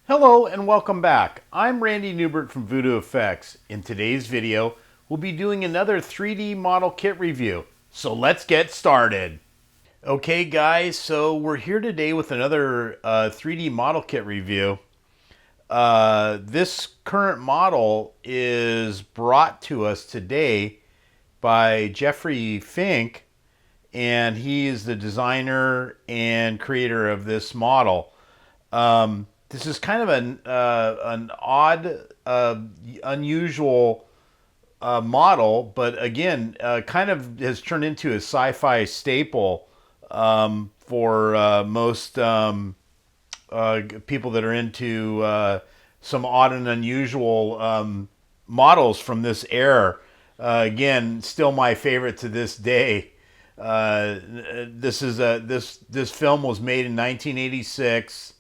Hello and welcome back. I'm Randy Newbert from VoodooFX. In today's video, we'll be doing another 3D model kit review. So let's get started. Okay guys, so we're here today with another 3D model kit review. This current model is brought to us today by Jeffrey Fink, and he is the designer and creator of this model. This is kind of an odd, unusual model, but again, kind of has turned into a sci-fi staple for most people that are into some odd and unusual models from this era. Again, still my favorite to this day. This film was made in 1986.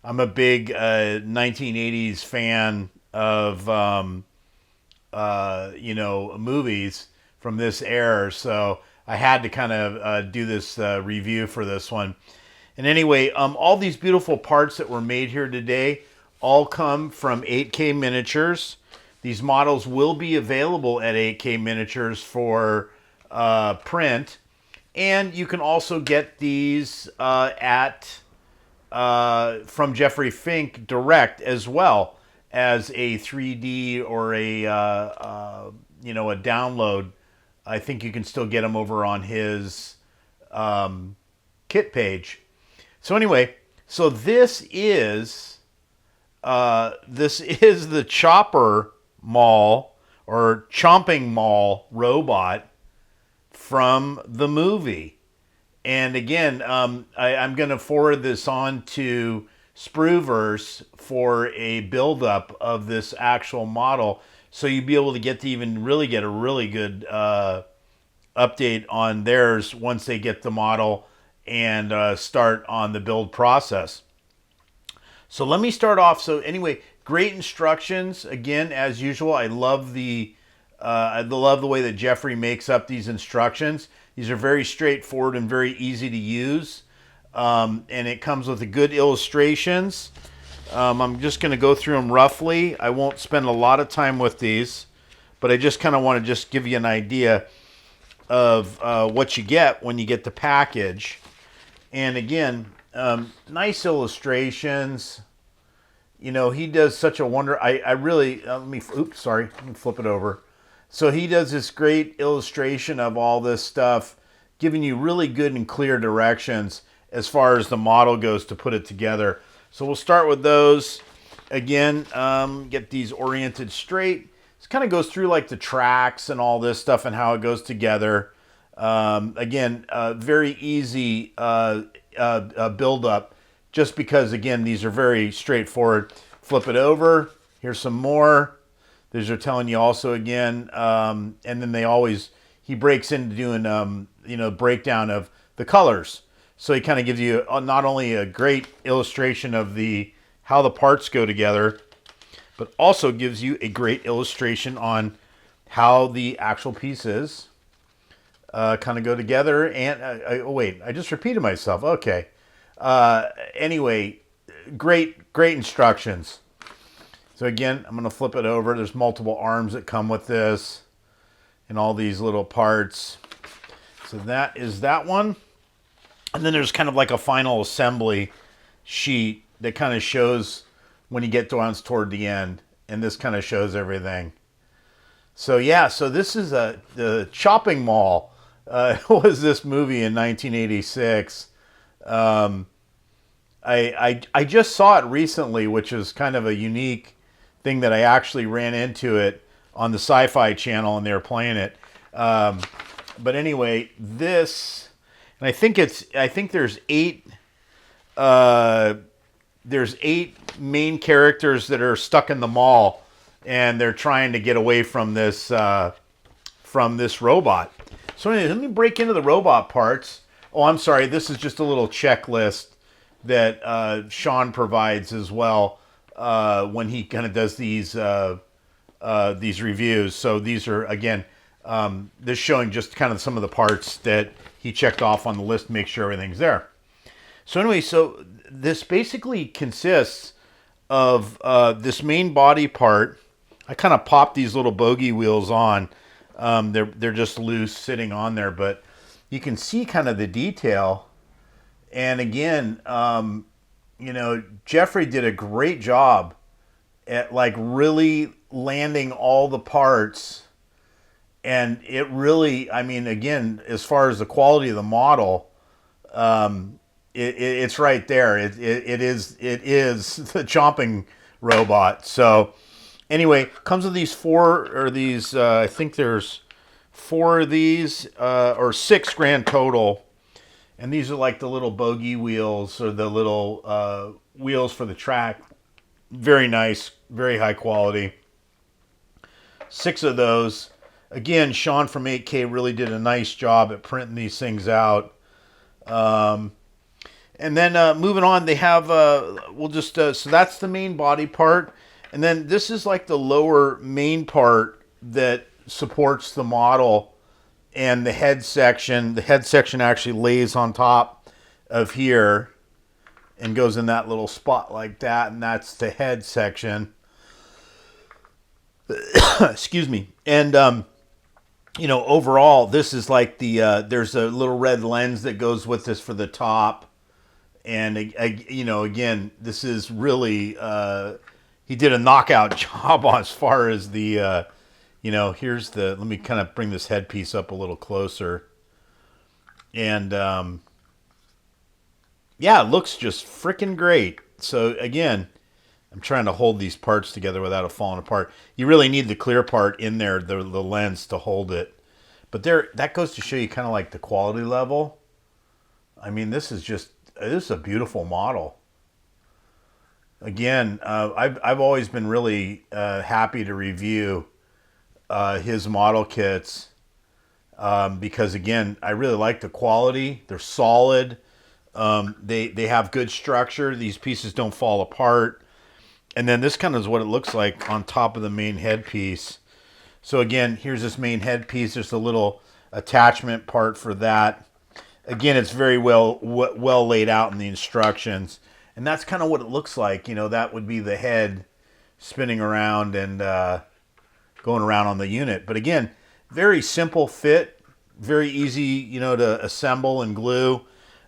I'm a big 1980s fan of movies from this era, so I had to kind of do this review for this one. And anyway, all these beautiful parts that were made here today all come from 8K Miniatures. These models will be available at 8K Miniatures for print, and you can also get these from Jeffrey Fink direct, as well as a 3D or a download. I think you can still get them over on his kit page. So anyway, so this is the Chopper Mall or Chomping Mall robot from the movie. And again, I'm going to forward this on to Sprueverse for a build-up of this actual model, so you'll be able to get a really good update on theirs once they get the model and start on the build process. So let me start off. So anyway, great instructions. Again, as usual, I love the way that Jeffrey makes up these instructions. These are very straightforward and very easy to use. And it comes with good illustrations. I'm just going to go through them roughly. I won't spend a lot of time with these, but I just kind of want to just give you an idea of what you get when you get the package. And again, nice illustrations. You know, he does such a wonder. I really, let me flip it over. So he does this great illustration of all this stuff, giving you really good and clear directions as far as the model goes to put it together. So we'll start with those. Again, get these oriented straight. This kind of goes through like the tracks and all this stuff and how it goes together. Again, very easy build up, just because, again, these are very straightforward. Flip it over. Here's some more. These are telling you also again, and then he breaks into doing, breakdown of the colors. So he kind of gives you not only a great illustration of how the parts go together, but also gives you a great illustration on how the actual pieces kind of go together. And I just repeated myself. Okay. Anyway, great instructions. So again, I'm going to flip it over. There's multiple arms that come with this and all these little parts. So that is that one. And then there's kind of like a final assembly sheet that kind of shows when you get toward the end. And this kind of shows everything. So yeah, so this is the Chopping Mall. Was this movie in 1986. I just saw it recently, which is kind of a unique thing that I actually ran into it on the Sci-Fi Channel and they were playing it. But anyway, this, and I think there's eight main characters that are stuck in the mall, and they're trying to get away from this robot. So anyway, let me break into the robot parts. Oh, I'm sorry. This is just a little checklist that Sean provides as well when he kind of does these reviews. So these are, again, this showing just kind of some of the parts that he checked off on the list to make sure everything's there. So anyway, so this basically consists of this main body part. I kind of popped these little bogey wheels on. They're just loose sitting on there, but you can see kind of the detail. And again, Jeffrey did a great job at like really landing all the parts. And it really, I mean, again, as far as the quality of the model, it's right there. It is the chomping robot. So anyway, comes with these I think there's 4 of these, or 6 grand total. And these are like the little bogey wheels, or the little wheels for the track. Very nice, very high quality. 6 of those. Again, Sean from 8K really did a nice job at printing these things out. And then moving on, they have, so that's the main body part. And then this is like the lower main part that supports the model and the head section. The head section actually lays on top of here and goes in that little spot like that. And that's the head section. Excuse me. And, overall, this is like there's a little red lens that goes with this for the top. And, again, this is really, he did a knockout job as far as the, here's let me kind of bring this headpiece up a little closer. And, yeah, it looks just freaking great. So, again, I'm trying to hold these parts together without it falling apart. You really need the clear part in there, the lens, to hold it. But that goes to show you kind of like the quality level. I mean, this is a beautiful model. Again, I've always been really happy to review his model kits because, again, I really like the quality. They're solid. They have good structure. These pieces don't fall apart. And then this kind of is what it looks like on top of the main headpiece. So again, here's this main headpiece. There's a little attachment part for that. Again, it's very well laid out in the instructions. And that's kind of what it looks like. That would be the head spinning around and going around on the unit. But again, very simple fit, very easy, to assemble and glue.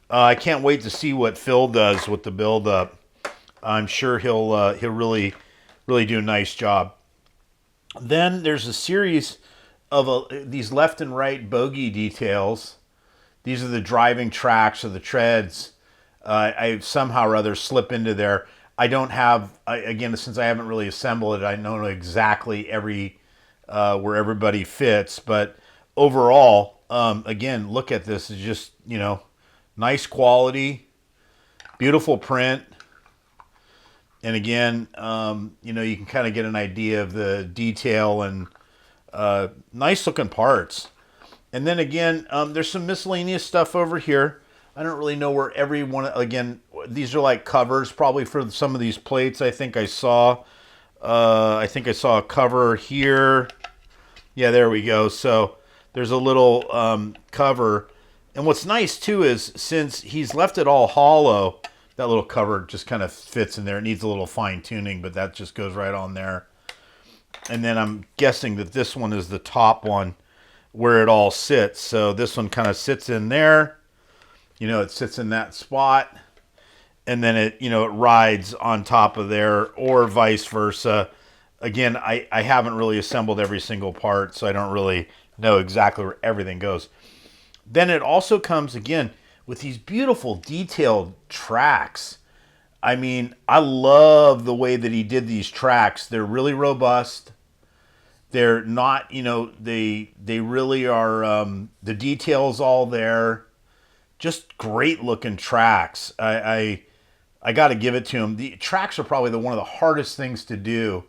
I can't wait to see what Phil does with the build-up. I'm sure he'll really do a nice job. Then there's a series of these left and right bogey details. These are the driving tracks or the treads. I somehow or other slip into there. I don't have, again, since I haven't really assembled it, I don't know exactly where everybody fits. But overall, again, look at this. It's just, nice quality, beautiful print. And again, you can kind of get an idea of the detail and nice looking parts. And then again, there's some miscellaneous stuff over here. I don't really know where every one, again, these are like covers probably for some of these plates. I think I saw a cover here. Yeah, there we go. So there's a little cover. And what's nice too is since he's left it all hollow, that little cover just kind of fits in there. It needs a little fine tuning, but that just goes right on there. And then I'm guessing that this one is the top one where it all sits. So this one kind of sits in there. It sits in that spot. And then it rides on top of there or vice versa. Again, I haven't really assembled every single part, so I don't really know exactly where everything goes. Then it also comes, again, with these beautiful detailed tracks. I mean, I love the way that he did these tracks. They're really robust. They're not, they really are, the details all there. Just great looking tracks. I got to give it to him. The tracks are probably one of the hardest things to do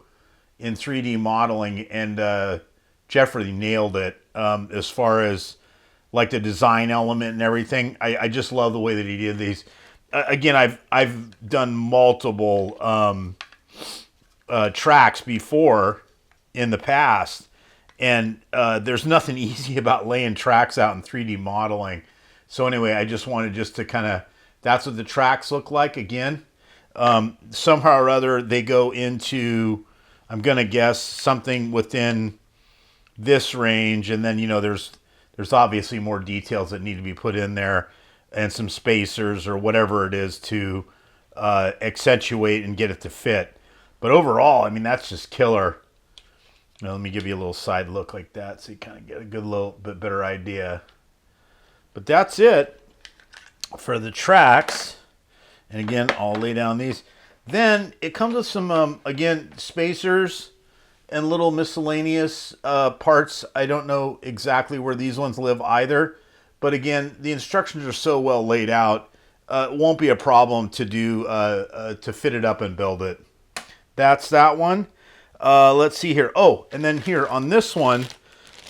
in 3D modeling, and Jeffrey nailed it as far as like the design element and everything. I just love the way that he did these. Again, I've done multiple tracks before in the past, and there's nothing easy about laying tracks out in 3D modeling. So anyway, I just wanted to kind of, that's what the tracks look like. Again, Somehow or other, they go into, I'm going to guess, something within this range. And then, there's obviously more details that need to be put in there and some spacers or whatever it is to accentuate and get it to fit. But overall, I mean, that's just killer. Now, let me give you a little side look like that so you kind of get a good little bit better idea. But that's it for the tracks. And again, I'll lay down these. Then it comes with some, again, spacers and little miscellaneous parts. I don't know exactly where these ones live either. But again, the instructions are so well laid out, it won't be a problem to do to fit it up and build it. That's that one. Let's see here. Oh, and then here on this one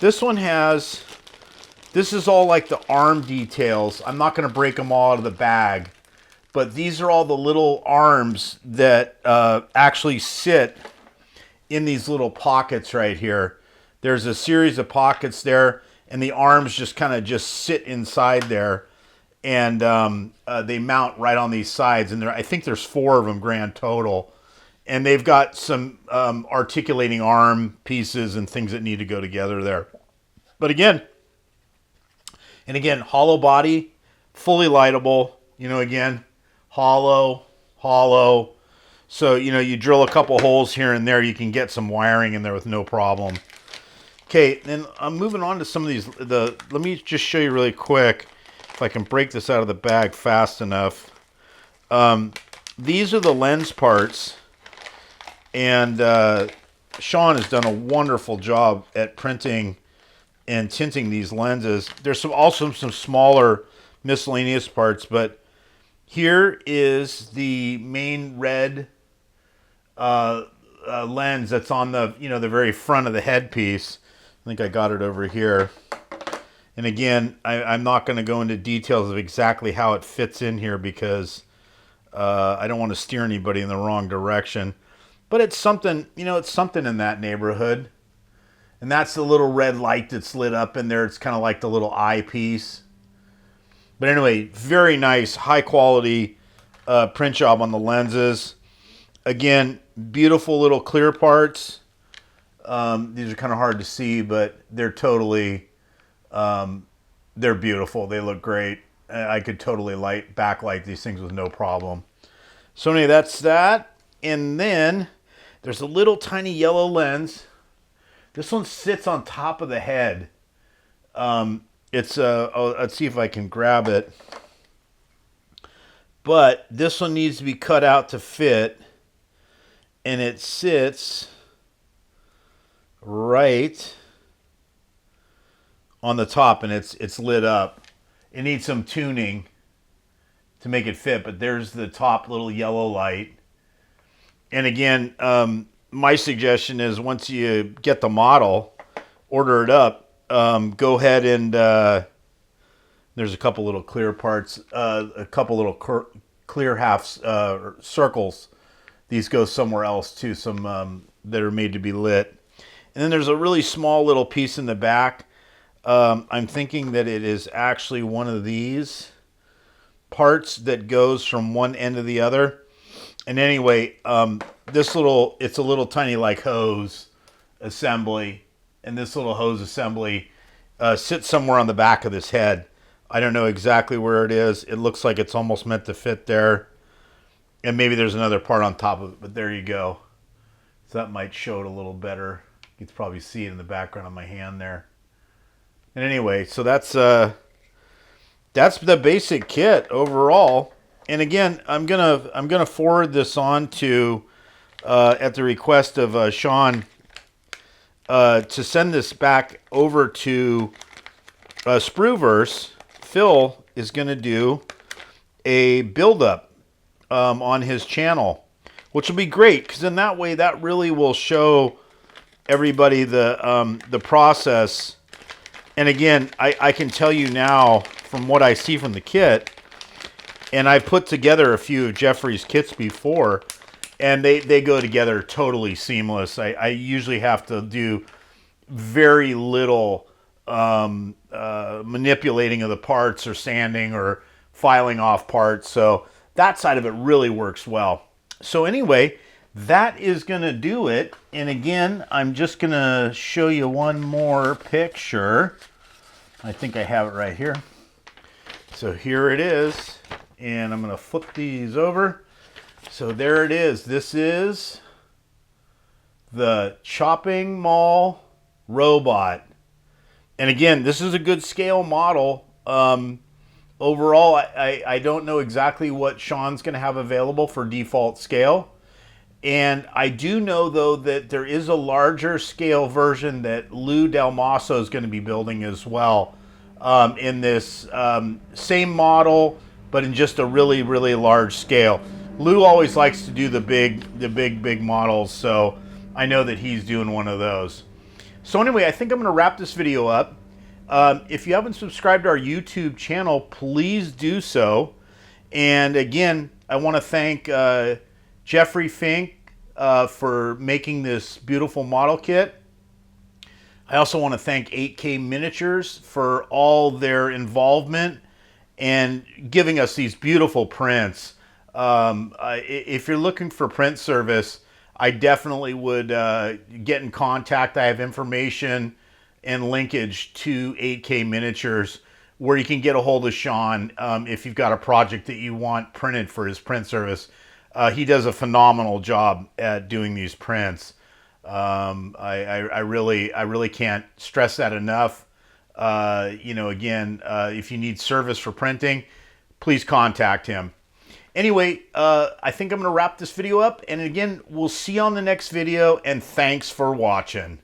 has, this is all like the arm details. I'm not going to break them all out of the bag, but these are all the little arms that actually sit in these little pockets right here. There's a series of pockets there, and the arms just kind of just sit inside there, and they mount right on these sides. And I think there's 4 of them grand total. And they've got some articulating arm pieces and things that need to go together there. But again, hollow body, fully lightable, again, hollow. So, you drill a couple holes here and there, you can get some wiring in there with no problem. Okay, then I'm moving on to some of these. Let me just show you really quick, if I can break this out of the bag fast enough. These are the lens parts. And Sean has done a wonderful job at printing and tinting these lenses. There's also some smaller miscellaneous parts, but here is the main red lens that's on the the very front of the headpiece. I think I got it over here. And again, I'm not going to go into details of exactly how it fits in here because I don't want to steer anybody in the wrong direction. But it's something, it's something in that neighborhood. And that's the little red light that's lit up in there. It's kind of like the little eyepiece. But anyway, very nice, high quality print job on the lenses. Again, beautiful little clear parts. These are kind of hard to see, but they're totally, they're beautiful. They look great. I could totally backlight these things with no problem. So anyway, that's that. And then there's a little tiny yellow lens. This one sits on top of the head. Let's see if I can grab it. But this one needs to be cut out to fit. And it sits right on the top, and it's lit up. It needs some tuning to make it fit, but there's the top little yellow light. And again, my suggestion is once you get the model, order it up, go ahead and there's a couple little clear parts, a couple little clear halves, circles. These go somewhere else too, some that are made to be lit. And then there's a really small little piece in the back. I'm thinking that it is actually one of these parts that goes from one end to the other. And anyway, it's a little tiny like hose assembly, and this little hose assembly sits somewhere on the back of this head. I don't know exactly where it is. It looks like it's almost meant to fit there, and maybe there's another part on top of it, but there you go. So that might show it a little better. You can probably see it in the background of my hand there. And anyway, so that's the basic kit overall. And again, I'm gonna forward this on to at the request of Sean to send this back over to Sprueverse. Phil is gonna do a build-up on his channel, which will be great because in that way that really will show everybody the process. And again, I can tell you now from what I see from the kit. And I've put together a few of Jeffrey's kits before, and they go together totally seamless. I usually have to do very little manipulating of the parts or sanding or filing off parts. So that side of it really works well. So anyway, that is going to do it. And again, I'm just going to show you one more picture. I think I have it right here. So here it is. And I'm going to flip these over. So there it is. This is the chopping mall robot. And again, this is a good scale model. Overall, I don't know exactly what Sean's going to have available for default scale. And I do know, though, that there is a larger scale version that Lou Del Maso is going to be building as well, in this same model, but in just a really, really large scale. Lou always likes to do the big models, so I know that he's doing one of those. So anyway, I think I'm going to wrap this video up. If you haven't subscribed to our YouTube channel, please do so. And again, I want to thank Jeffrey Fink for making this beautiful model kit. I also want to thank 8K Miniatures for all their involvement and giving us these beautiful prints. If you're looking for print service, I definitely would get in contact. I have information and linkage to 8K Miniatures where you can get a hold of Sean if you've got a project that you want printed for his print service. He does a phenomenal job at doing these prints. I really can't stress that enough. You know, again, if you need service for printing, please contact him. Anyway, I think I'm going to wrap this video up. And again, we'll see you on the next video. And thanks for watching.